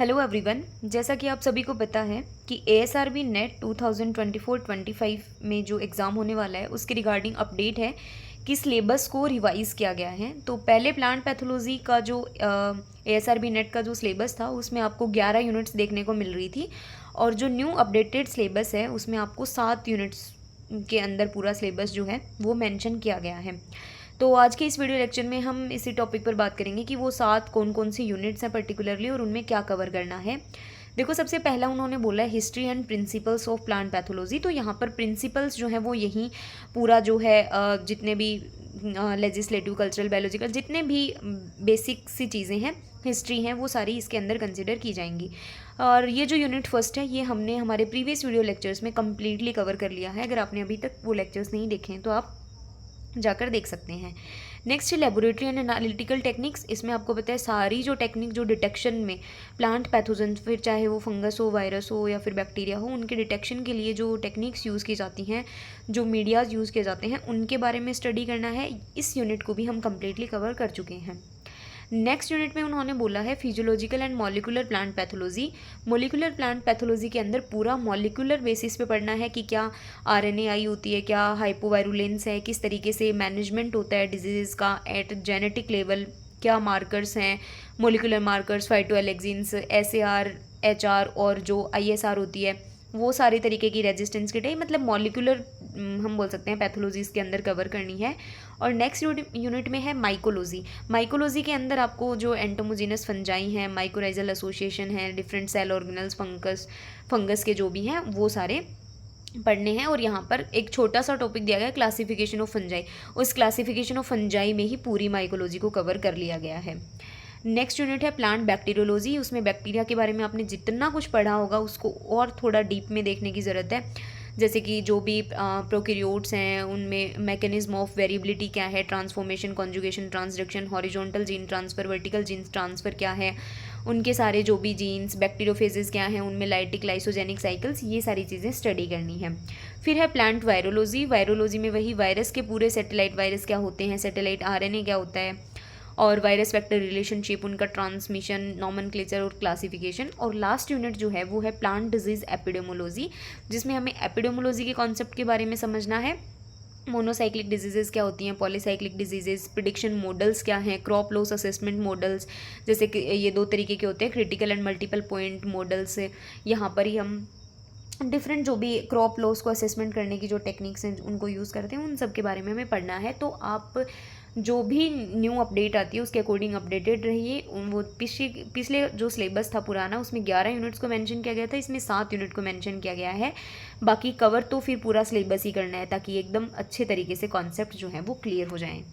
Hello everyone, जैसा कि आप सभी को पता है कि ASRB नेट 2024-25 में जो एग्ज़ाम होने वाला है उसके रिगार्डिंग अपडेट है कि सिलेबस को रिवाइज़ किया गया है। तो पहले प्लांट पैथोलॉजी का जो ASRB नेट का जो सिलेबस था उसमें आपको 11 यूनिट्स देखने को मिल रही थी और जो न्यू अपडेटेड सिलेबस है उसमें आपको 7 यूनिट्स के अंदर पूरा सिलेबस जो है वो मेंशन किया गया है। तो आज के इस वीडियो लेक्चर में हम इसी टॉपिक पर बात करेंगे कि वो 7 कौन कौन सी यूनिट्स हैं पर्टिकुलरली और उनमें क्या कवर करना है। देखो, सबसे पहला उन्होंने बोला है history and principles of plant pathology. तो यहाँ पर प्रिंसिपल्स जो है वो यही पूरा जो है जितने भी लेजिस्लेटिव, कल्चरल, बायोलॉजिकल, जितने भी बेसिक सी चीज़ें हैं, हिस्ट्री हैं, वो सारी इसके अंदर कंसिडर की जाएंगी। और ये जो यूनिट फर्स्ट है ये हमने हमारे प्रीवियस वीडियो लेक्चर्स में कम्प्लीटली कवर कर लिया है। अगर आपने अभी तक वो लेक्चर्स नहीं देखे हैं तो आप जाकर देख सकते हैं। Next, laboratory and analytical techniques. इसमें आपको पता है सारी जो टेक्निक जो डिटेक्शन में प्लांट पैथोजन, फिर चाहे वो फंगस हो, वायरस हो या फिर बैक्टीरिया हो, उनके डिटेक्शन के लिए जो टेक्निक्स यूज़ की जाती हैं, जो मीडियाज़ यूज़ किए जाते हैं, उनके बारे में स्टडी करना है। इस यूनिट को भी हम कम्प्लीटली कवर कर चुके हैं। नेक्स्ट यूनिट में उन्होंने बोला है physiological and molecular plant pathology. Molecular plant pathology के अंदर पूरा मॉलिकुलर बेसिस पे पढ़ना है कि क्या RNAi होती है, क्या हाइपोवायरुलेंस है, किस तरीके से मैनेजमेंट होता है डिजीज़ का एट जेनेटिक लेवल, क्या मार्कर्स हैं, molecular markers, phytoalexins, SAR, HR और जो ISR होती है, वो सारे तरीके की रेजिस्टेंस किट है। मतलब मॉलिकुलर हम बोल सकते हैं पैथोलॉजीज के अंदर कवर करनी है। और नेक्स्ट यूनिट में है माइकोलॉजी। माइकोलॉजी के अंदर आपको जो एंटोमोजेनस फंजाई हैं, माइकोराइजल एसोसिएशन है, डिफरेंट सेल ऑर्गेनल्स, फंगस के जो भी हैं वो सारे पढ़ने हैं। और यहाँ पर एक छोटा सा टॉपिक दिया गया है क्लासिफिकेशन ऑफ फंजाई। उस क्लासिफिकेशन ऑफ फंजाई में ही पूरी माइकोलॉजी को कवर कर लिया गया है। नेक्स्ट यूनिट है प्लांट बैक्टीरियोलॉजी। उसमें बैक्टीरिया के बारे में आपने जितना कुछ पढ़ा होगा उसको और थोड़ा डीप में देखने की ज़रूरत है। जैसे कि जो भी प्रोकैरियोट्स हैं उनमें मैकेनिज्म ऑफ वेरिएबिलिटी क्या है, transformation, conjugation, transduction, horizontal gene transfer, vertical gene transfer क्या है, उनके सारे जो भी जीन्स, बैक्टीरियोफेजेस क्या हैं, उनमें लाइटिक, लाइसोजेनिक साइकिल्स, ये सारी चीज़ें स्टडी करनी है। फिर है प्लांट वायरोलॉजी। वायरोलॉजी में वही वायरस के पूरे सेटेलाइट वायरस क्या होते हैं, सेटेलाइट RNA क्या होता है, और वायरस वेक्टर रिलेशनशिप, उनका ट्रांसमिशन, नॉमेनक्लेचर और क्लासिफिकेशन। और लास्ट यूनिट जो है वो है प्लांट डिजीज़ एपिडेमोलॉजी, जिसमें हमें एपिडेमोलॉजी के कॉन्सेप्ट के बारे में समझना है। मोनोसाइक्लिक डिजीज़ेज़ क्या होती हैं, पॉलीसाइक्लिक डिजीज़ेज़, प्रिडिक्शन मॉडल्स क्या हैं, क्रॉप लॉस असेसमेंट मॉडल्स, जैसे कि ये 2 तरीके के होते हैं, critical and multiple point models. यहाँ पर ही हम डिफरेंट जो भी क्रॉप लॉस को असेसमेंट करने की जो टेक्निक्स हैं उनको यूज़ करते हैं, उन सब के बारे में हमें पढ़ना है। तो आप जो भी न्यू अपडेट आती है उसके अकॉर्डिंग अपडेटेड रहिए। वो पिछले जो सिलेबस था पुराना उसमें 11 यूनिट्स को मेंशन किया गया था, इसमें 7 यूनिट को मेंशन किया गया है। बाकी कवर तो फिर पूरा सिलेबस ही करना है ताकि एकदम अच्छे तरीके से कॉन्सेप्ट जो है वो क्लियर हो जाएं।